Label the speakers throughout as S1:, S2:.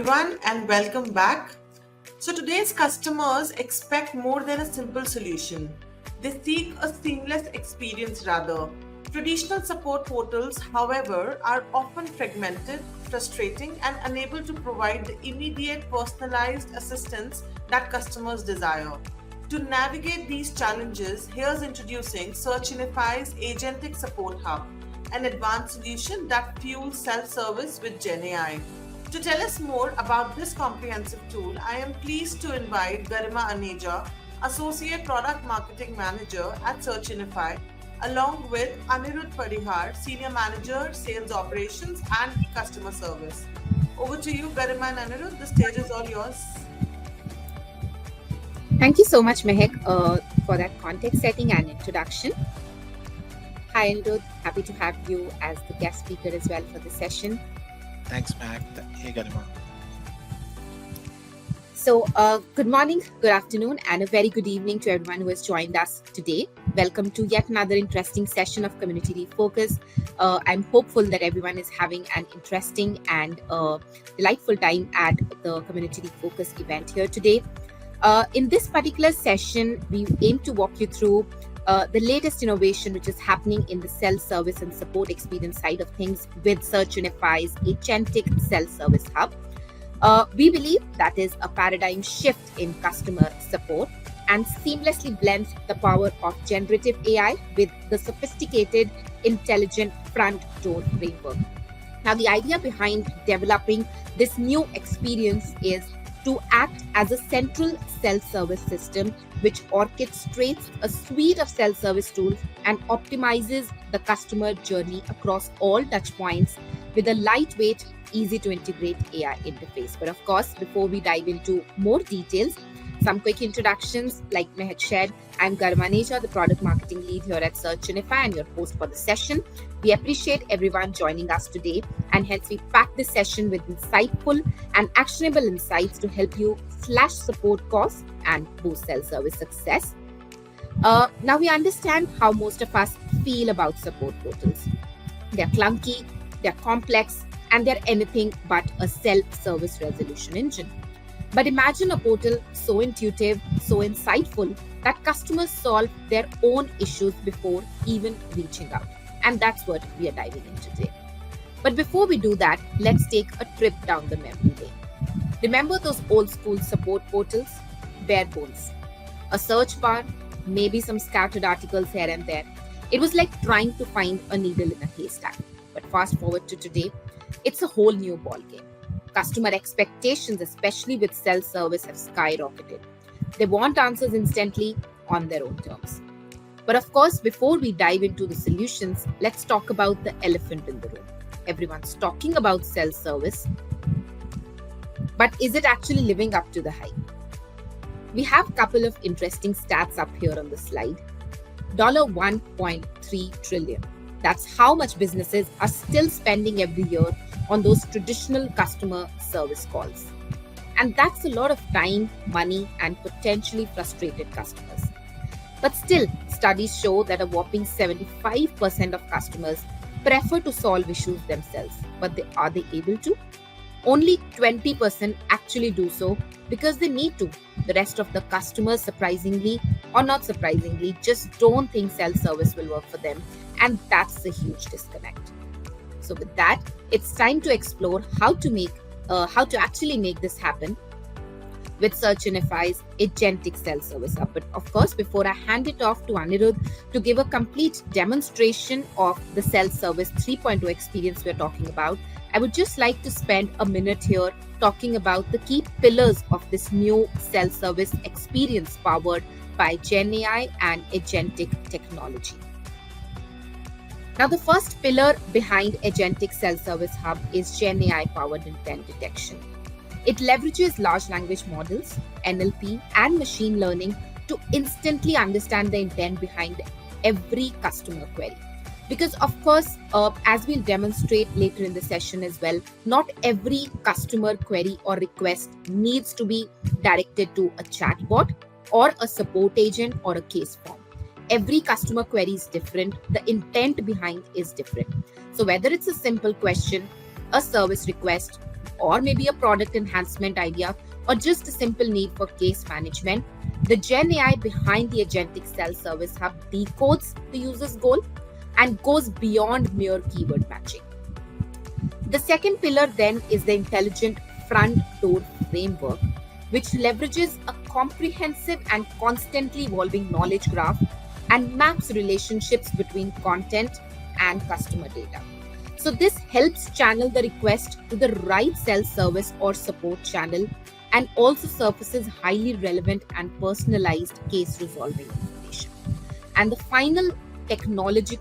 S1: everyone and welcome back. So today's customers expect more than a simple solution. They seek a seamless experience rather. Traditional support portals, however, are often fragmented, frustrating, and unable to provide the immediate personalized assistance that customers desire. To navigate these challenges, here's introducing SearchUnify's Agentic Support Hub, an advanced solution that fuels self-service with GenAI. To tell us more about this comprehensive tool, I am pleased to invite Garima Aneja, Associate Product Marketing Manager at SearchUnify, along with Anirudh Parihar, Senior Manager, Sales Operations and Customer Service. Over to you, Garima and Anirudh. The stage is all yours.
S2: Thank you so much, Mehek, for that context setting and introduction. Hi, Anirudh. Happy to have you as the guest speaker as well for the session.
S3: Thanks, Mac. Hey, Garima.
S2: So, good morning, good afternoon, and a very good evening to everyone who has joined us today. Welcome to yet another interesting session of Community Focus. I'm hopeful that everyone is having an interesting and delightful time at the Community Focus event here today. In this particular session, we aim to walk you through the latest innovation which is happening in the self-service and support experience side of things with SearchUnify's Agentic Self-Service Hub. We believe that is a paradigm shift in customer support and seamlessly blends the power of generative AI with the sophisticated, intelligent front door framework. Now, the idea behind developing this new experience is to act as a central self-service system which orchestrates a suite of self-service tools and optimizes the customer journey across all touchpoints with a lightweight, easy to integrate AI interface. But of course, before we dive into more details, some quick introductions. Like Mehak shared, I'm Garima Aneja, the product marketing lead here at SearchUnify and your host for the session. We appreciate everyone joining us today, and hence we pack this session with insightful and actionable insights to help you slash support costs and boost self-service success. Now we understand how most of us feel about support portals. They're clunky, they're complex, and they're anything but a self-service resolution engine. But imagine a portal so intuitive, so insightful that customers solve their own issues before even reaching out. And that's what we are diving into today. But before we do that, let's take a trip down the memory lane. Remember those old school support portals? Bare bones. A search bar, maybe some scattered articles here and there. It was like trying to find a needle in a haystack. But fast forward to today, it's a whole new ballgame. Customer expectations, especially with self-service, have skyrocketed. They want answers instantly on their own terms. But of course, before we dive into the solutions, let's talk about the elephant in the room. Everyone's talking about self-service, but is it actually living up to the hype? We have a couple of interesting stats up here on the slide. $1.3 trillion. That's how much businesses are still spending every year on those traditional customer service calls. And that's a lot of time, money, and potentially frustrated customers. But still, studies show that a whopping 75% of customers prefer to solve issues themselves. But are they able to? Only 20% actually do so because they need to. The rest of the customers, surprisingly or not surprisingly, just don't think self-service will work for them. And that's a huge disconnect. So with that, it's time to explore how to actually make this happen with SearchUnify's Agentic Self-Service Hub. But of course, before I hand it off to Anirudh to give a complete demonstration of the self-service 3.0 experience we're talking about, I would just like to spend a minute here talking about the key pillars of this new self-service experience powered by GenAI and Agentic technology. Now, the first pillar behind Agentic Self-Service Hub is GenAI-powered intent detection. It leverages large language models, NLP, and machine learning to instantly understand the intent behind every customer query. Because, of course, as we'll demonstrate later in the session as well, not every customer query or request needs to be directed to a chatbot or a support agent or a case form. Every customer query is different. The intent behind is different. So whether it's a simple question, a service request, or maybe a product enhancement idea, or just a simple need for case management, the Gen AI behind the Agentic Self-Service Hub decodes the user's goal and goes beyond mere keyword matching. The second pillar then is the intelligent front door framework, which leverages a comprehensive and constantly evolving knowledge graph and maps relationships between content and customer data. So this helps channel the request to the right self-service or support channel and also surfaces highly relevant and personalized case resolving information. And the final technology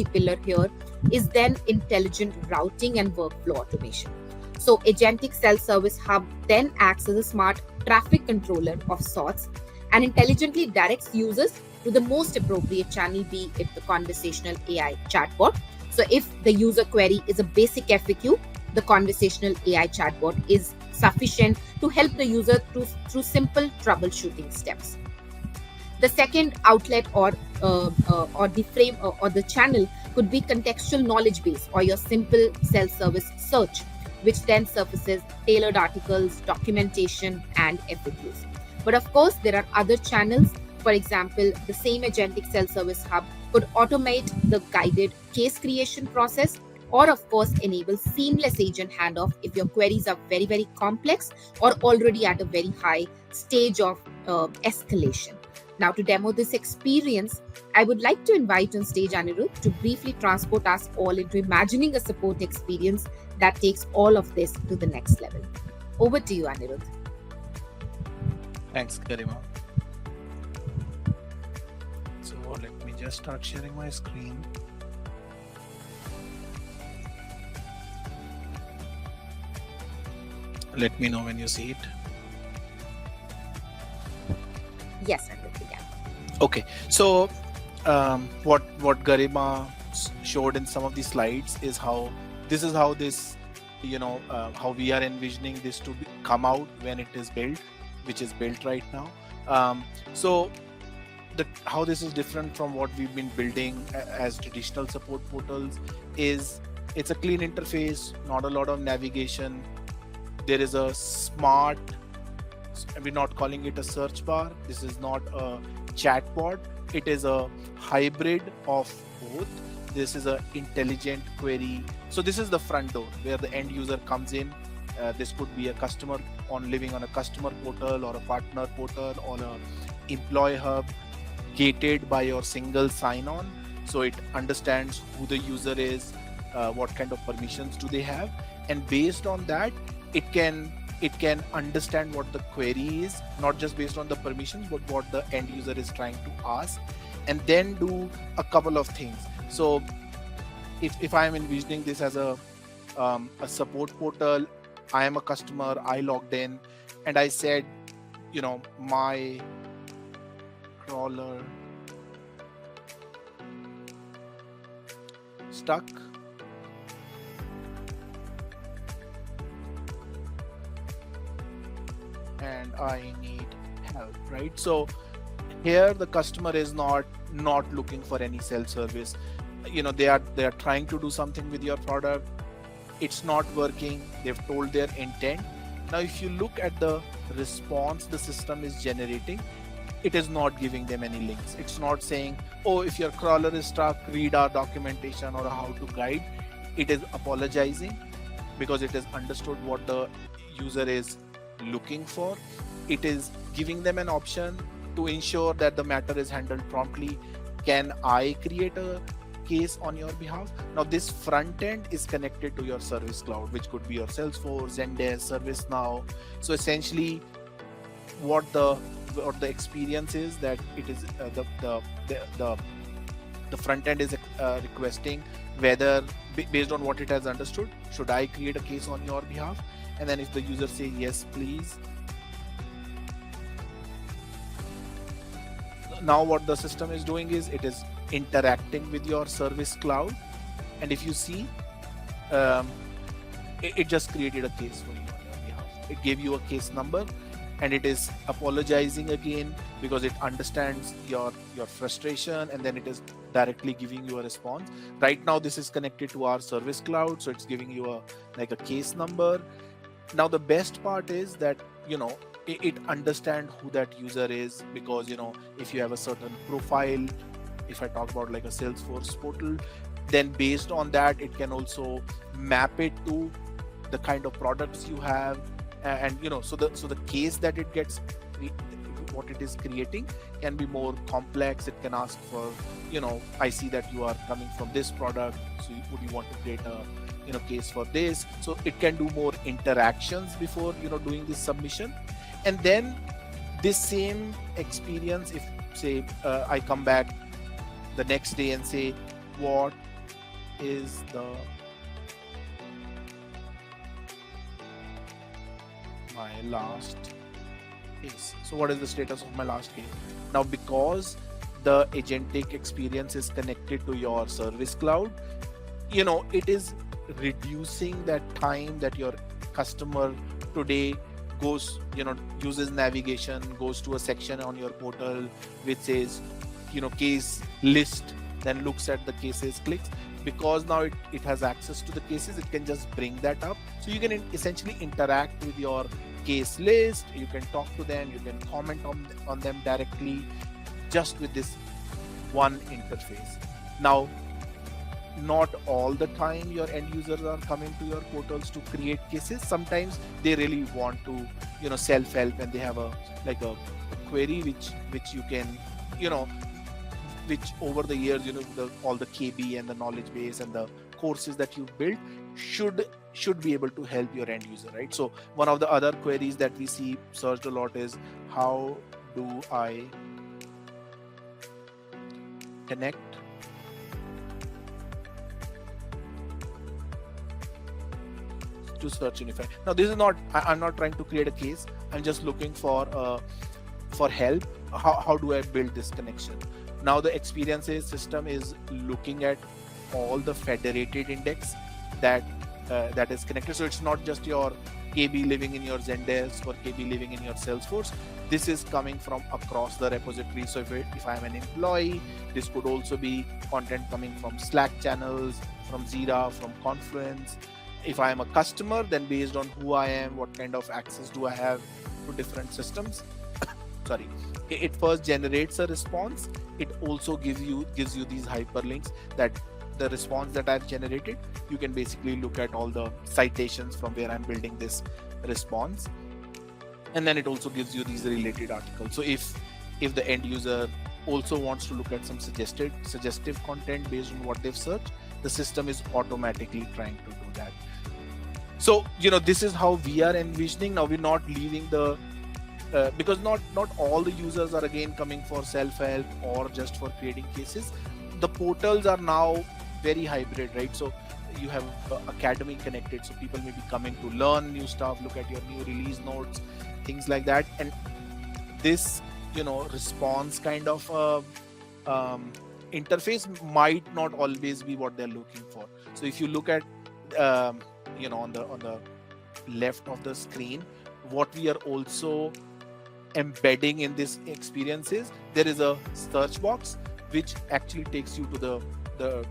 S2: pillar here is then intelligent routing and workflow automation. So Agentic Self-Service Hub then acts as a smart traffic controller of sorts and intelligently directs users to the most appropriate channel, be it the conversational AI chatbot. So if the user query is a basic FAQ, the conversational AI chatbot is sufficient to help the user through simple troubleshooting steps. The second outlet or the frame or the channel could be contextual knowledge base or your simple self-service search, which then surfaces tailored articles, documentation, and FAQs. But of course, there are other channels. For example, the same Agentic Self-Service Hub could automate the guided case creation process, or of course enable seamless agent handoff if your queries are very, very complex or already at a very high stage of escalation. Now, to demo this experience, I would like to invite on stage Anirudh to briefly transport us all into imagining a support experience that takes all of this to the next level. Over to you, Anirudh.
S3: Thanks, Garima. So let me just start sharing my screen. Let me know when you see it.
S2: Yes, Anirudh.
S3: Okay, so what Garima showed in some of the slides is how this how we are envisioning this to come out when it is built, which is built right now. So how this is different from what we've been building as traditional support portals is it's a clean interface, not a lot of navigation. There is a smart, we're not calling it a search bar. This is not a chatbot. It is a hybrid of both. This is an intelligent query. So this is the front door where the end user comes in. This could be a customer living on a customer portal or a partner portal or a employee hub, gated by your single sign-on. So it understands who the user is, what kind of permissions do they have, and based on that, it can understand what the query is, not just based on the permissions, but what the end user is trying to ask, and then do a couple of things. So if I am envisioning this as a support portal, I am a customer, I logged in and I said, my crawler stuck. And I need help, right? So here the customer is not looking for any self-service. They are trying to do something with your product. It's not working. They've told their intent. Now, if you look at the response the system is generating, it is not giving them any links. It's not saying, oh, if your crawler is stuck, read our documentation or how to guide. It is apologizing because it has understood what the user is looking for. It is giving them an option to ensure that the matter is handled promptly. Can I create a case on your behalf? Now this front end is connected to your service cloud, which could be your Salesforce, Zendesk, ServiceNow. So essentially what the experience is that it is the front end is requesting whether based on what it has understood, should I create a case on your behalf? And then if the user says yes, please. Now what the system is doing is it is interacting with your service cloud, and if you see, it just created a case for you on your behalf. It gave you a case number, and it is apologizing again because it understands your frustration, and then it is directly giving you a response. Right now this is connected to our service cloud, so it's giving you a case number, Now the best part is that it understand who that user is, because if you have a certain profile, if I talk about like a Salesforce portal, then based on that it can also map it to the kind of products you have, and so the case that it gets, what it is creating can be more complex. It can ask for, I see that you are coming from this product, so would you want to create a case for this? So it can do more interactions before doing this submission. And then this same experience, if say I come back the next day and say, what is my last case? So what is the status of my last case? Now, because the agentic experience is connected to your service cloud, it is reducing that time that your customer today goes, uses navigation, goes to a section on your portal which says, case list, then looks at the cases, clicks. Because now it has access to the cases, it can just bring that up. So you can essentially interact with your case list, you can talk to them, you can comment on them directly, just with this one interface. Now, not all the time your end users are coming to your portals to create cases. Sometimes they really want to self-help, and they have a query which you can which over the years all the KB and the knowledge base and the courses that you've built should be able to help your end user, right? So one of the other queries that we see searched a lot is, how do I connect to SearchUnify? Now this is not, I'm not trying to create a case, I'm just looking for help. How do I build this connection? Now the experiences system is looking at all the federated index that is connected. So it's not just your KB living in your Zendesk or KB living in your Salesforce. This is coming from across the repository. So if I'm an employee, this could also be content coming from Slack channels, from Jira, from Confluence. If I am a customer, then based on who I am, what kind of access do I have to different systems? Sorry, it first generates a response. It also gives you these hyperlinks that the response that I've generated, you can basically look at all the citations from where I'm building this response. And then it also gives you these related articles. So if the end user also wants to look at some suggestive content based on what they've searched, the system is automatically trying to do that. So this is how we are envisioning. Now we're not leaving the because not all the users are again coming for self-help or just for creating cases. The portals are now very hybrid, right? So you have academy connected, so people may be coming to learn new stuff, look at your new release notes, things like that. And this response kind of interface might not always be what they're looking for. So if you look at on the left of the screen, what we are also embedding in this experience is there is a search box which actually takes you to the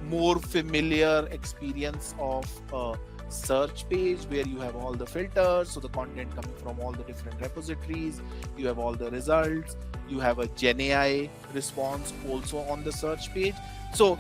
S3: more familiar experience of a search page where you have all the filters, so the content coming from all the different repositories, you have all the results, you have a GenAI response also on the search page. So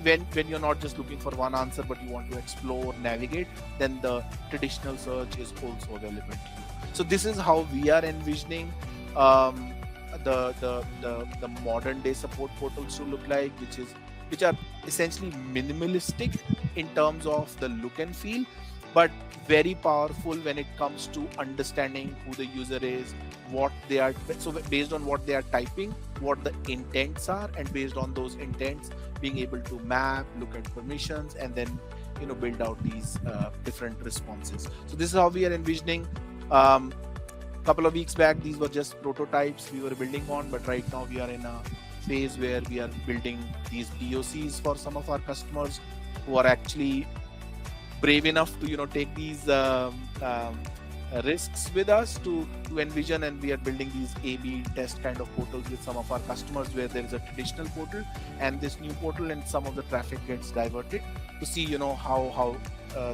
S3: when you're not just looking for one answer but you want to explore, navigate, then the traditional search is also available to you. So this is how we are envisioning the modern day support portals to look like, which are essentially minimalistic in terms of the look and feel, but very powerful when it comes to understanding who the user is, what they are. So based on what they are typing, what the intents are, and based on those intents, being able to map, look at permissions, and then build out these different responses. So this is how we are envisioning. Couple of weeks back, these were just prototypes we were building on, but right now we are in a phase where we are building these POCs for some of our customers who are actually brave enough to take these risks with us to envision, and we are building these A/B test kind of portals with some of our customers where there is a traditional portal and this new portal, and some of the traffic gets diverted to see how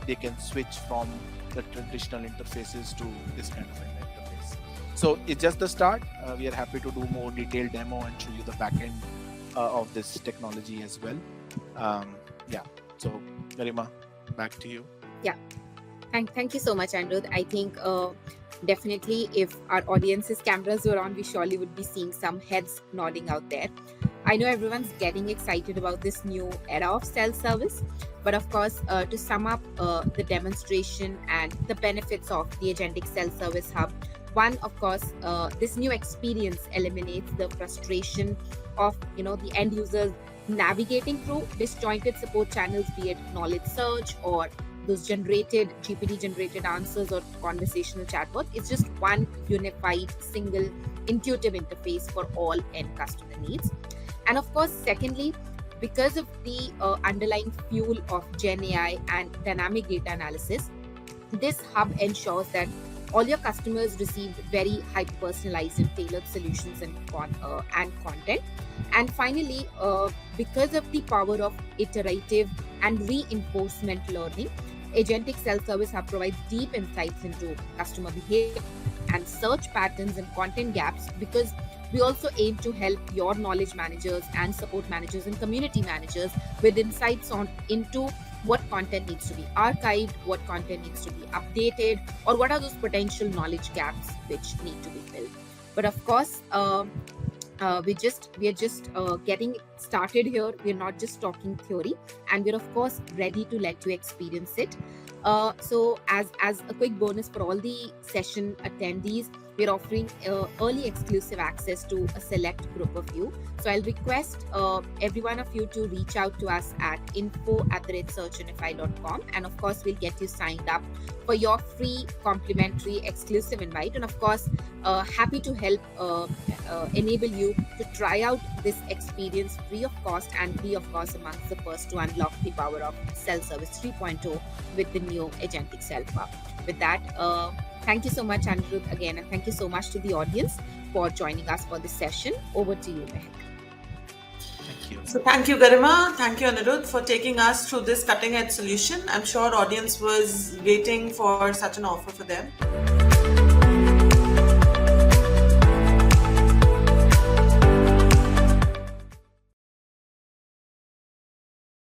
S3: they can switch from the traditional interfaces to this kind of an interface. So it's just the start. We are happy to do more detailed demo and show you the backend of this technology as well. So Garima, back to you.
S2: Thank you so much, Anirudh. I think definitely if our audience's cameras were on, we surely would be seeing some heads nodding out there. I know everyone's getting excited about this new era of self-service, but of course, to sum up the demonstration and the benefits of the Agentic Self-Service Hub, one, of course, this new experience eliminates the frustration of the end users navigating through disjointed support channels, be it knowledge search or those GPT generated answers or conversational chatbot. It's just one unified, single, intuitive interface for all end customer needs. And of course, secondly, because of the underlying fuel of GenAI and dynamic data analysis, this hub ensures that all your customers receive very hyper-personalized and tailored solutions and content. And finally, because of the power of iterative and reinforcement learning, Agentic Self-Service Hub provides deep insights into customer behavior and search patterns and content gaps, because we also aim to help your knowledge managers and support managers and community managers with insights into what content needs to be archived, what content needs to be updated, or what are those potential knowledge gaps which need to be filled. But of course, we are just getting started here. We're not just talking theory, and we're of course ready to let you experience it. So as a quick bonus for all the session attendees, we're offering early exclusive access to a select group of you. So I'll request every one of you to reach out to us at info@searchunify.com, and of course we'll get you signed up for your free complimentary exclusive invite. And of course, happy to help enable you to try out this experience free of cost, and be of course amongst the first to unlock the power of self-service 3.0 with the new Agentic Self-Hub. With that, thank you so much, Anirudh, again, and thank you so much to the audience for joining us for this session. Over to you, Mehak.
S3: Thank you.
S1: So thank you, Garima. Thank you, Anirudh, for taking us through this cutting-edge solution. I'm sure audience was waiting for such an offer for them.